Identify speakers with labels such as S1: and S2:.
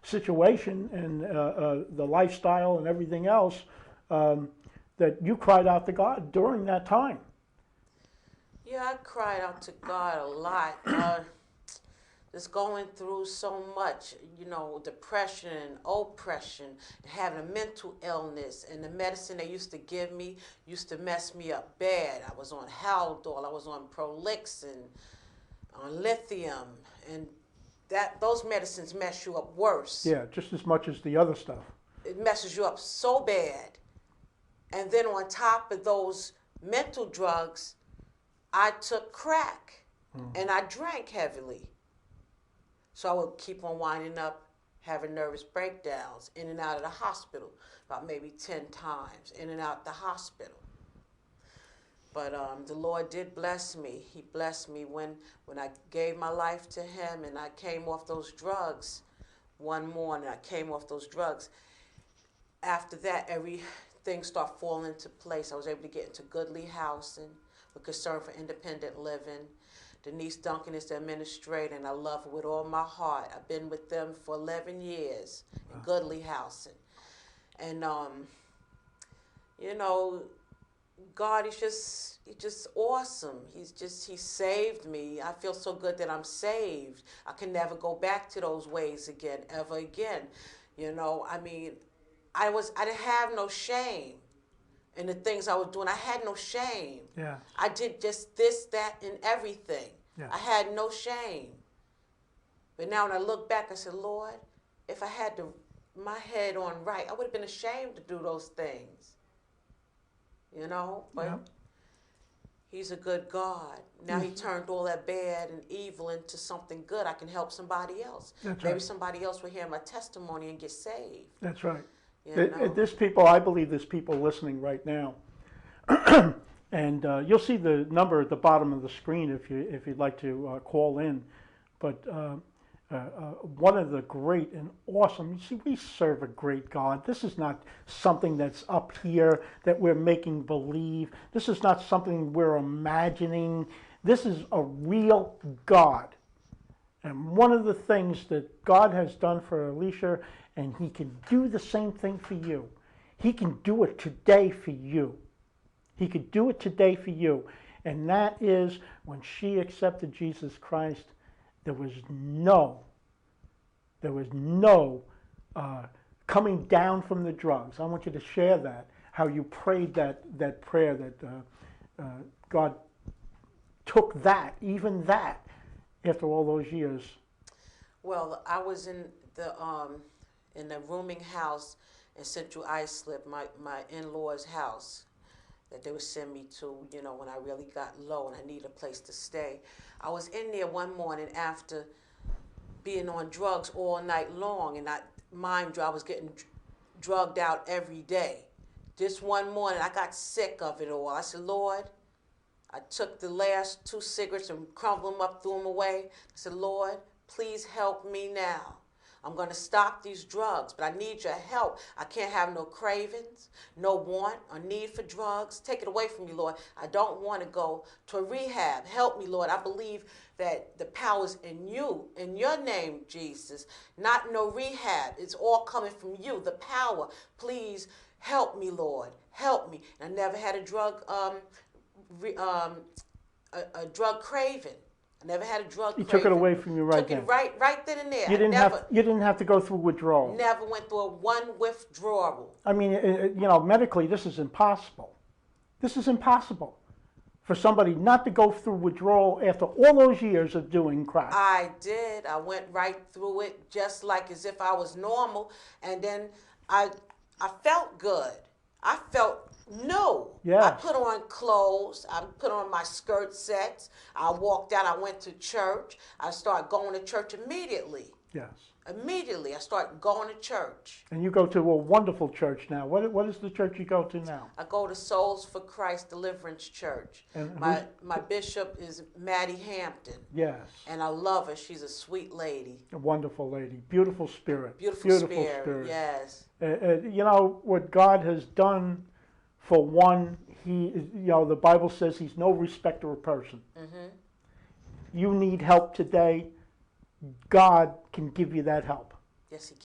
S1: situation and the lifestyle and everything else, that you cried out to God during that time.
S2: Yeah, I cried out to God a lot. Just going through so much, depression, oppression, having a mental illness, and the medicine they used to give me used to mess me up bad. I was on Haldol, I was on Prolixin, on lithium, and those medicines mess you up worse.
S1: Yeah, just as much as the other stuff.
S2: It messes you up so bad. And then on top of those mental drugs, I took crack and I drank heavily. So I would keep on winding up, having nervous breakdowns, in and out of the hospital, about maybe 10 times, in and out the hospital. But the Lord did bless me. He blessed me when I gave my life to Him and I came off those drugs. One morning I came off those drugs. After that, everything started falling into place. I was able to get into goodly housing with Concern for Independent Living. Denise Duncan is the administrator, and I love her with all my heart. I've been with them for 11 years in goodly housing. And, God is just awesome. He saved me. I feel so good that I'm saved. I can never go back to those ways again, ever again. I didn't have no shame in the things I was doing. I had no shame.
S1: Yeah.
S2: I did just this, that, and everything.
S1: Yeah.
S2: I had no shame. But now when I look back, I said, Lord, if I had my head on right, I would have been ashamed to do those things. But
S1: yeah.
S2: He's a good God. Now He turned all that bad and evil into something good. I can help somebody else.
S1: That's
S2: Maybe
S1: right.
S2: Somebody else will hear my testimony and get saved.
S1: That's right.
S2: You
S1: I believe there's people listening right now. And you'll see the number at the bottom of the screen if you'd like to call in. But one of the great and awesome, you see, we serve a great God. This is not something that's up here that we're making believe. This is not something we're imagining. This is a real God. And one of the things that God has done for Alicia, and He can do the same thing for you. He can do it today for you. He could do it today for you. And that is when she accepted Jesus Christ, there was no coming down from the drugs. I want you to share that, how you prayed that prayer that God took that, even that, after all those years.
S2: Well, I was in the rooming house in Central Islip, my in-laws' house that they would send me to, when I really got low and I needed a place to stay. I was in there one morning after being on drugs all night long, and mind you, I was getting drugged out every day. This one morning, I got sick of it all. I said, Lord, I took the last 2 cigarettes and crumbled them up, threw them away. I said, Lord, please help me now. I'm going to stop these drugs, but I need your help. I can't have no cravings, no want or need for drugs. Take it away from me, Lord. I don't want to go to a rehab. Help me, Lord. I believe that the power's in you, in your name, Jesus. Not no rehab. It's all coming from you, the power. Please help me, Lord. Help me. And I never had a drug drug craving. I never had a drug
S1: He
S2: craving.
S1: took it away from you right then.
S2: Took it right then and there.
S1: You didn't have to go through withdrawal.
S2: Never went through one withdrawal.
S1: I mean, medically, this is impossible. This is impossible for somebody not to go through withdrawal after all those years of doing crack.
S2: I did. I went right through it just like as if I was normal. And then I felt good. I felt new.
S1: Yes.
S2: I put on clothes. I put on my skirt sets. I walked out. I went to church. I started going to church immediately.
S1: Yes.
S2: Immediately, I started going to church.
S1: And you go to a wonderful church now. What is the church you go to now?
S2: I go to Souls for Christ Deliverance Church.
S1: And
S2: my bishop is Maddie Hampton.
S1: Yes.
S2: And I love her. She's a sweet lady.
S1: A wonderful lady. Beautiful spirit.
S2: Beautiful spirit. Yes.
S1: What God has done for one, the Bible says He's no respecter of person.
S2: Mm-hmm.
S1: You need help today, God can give you that help.
S2: Yes, He can.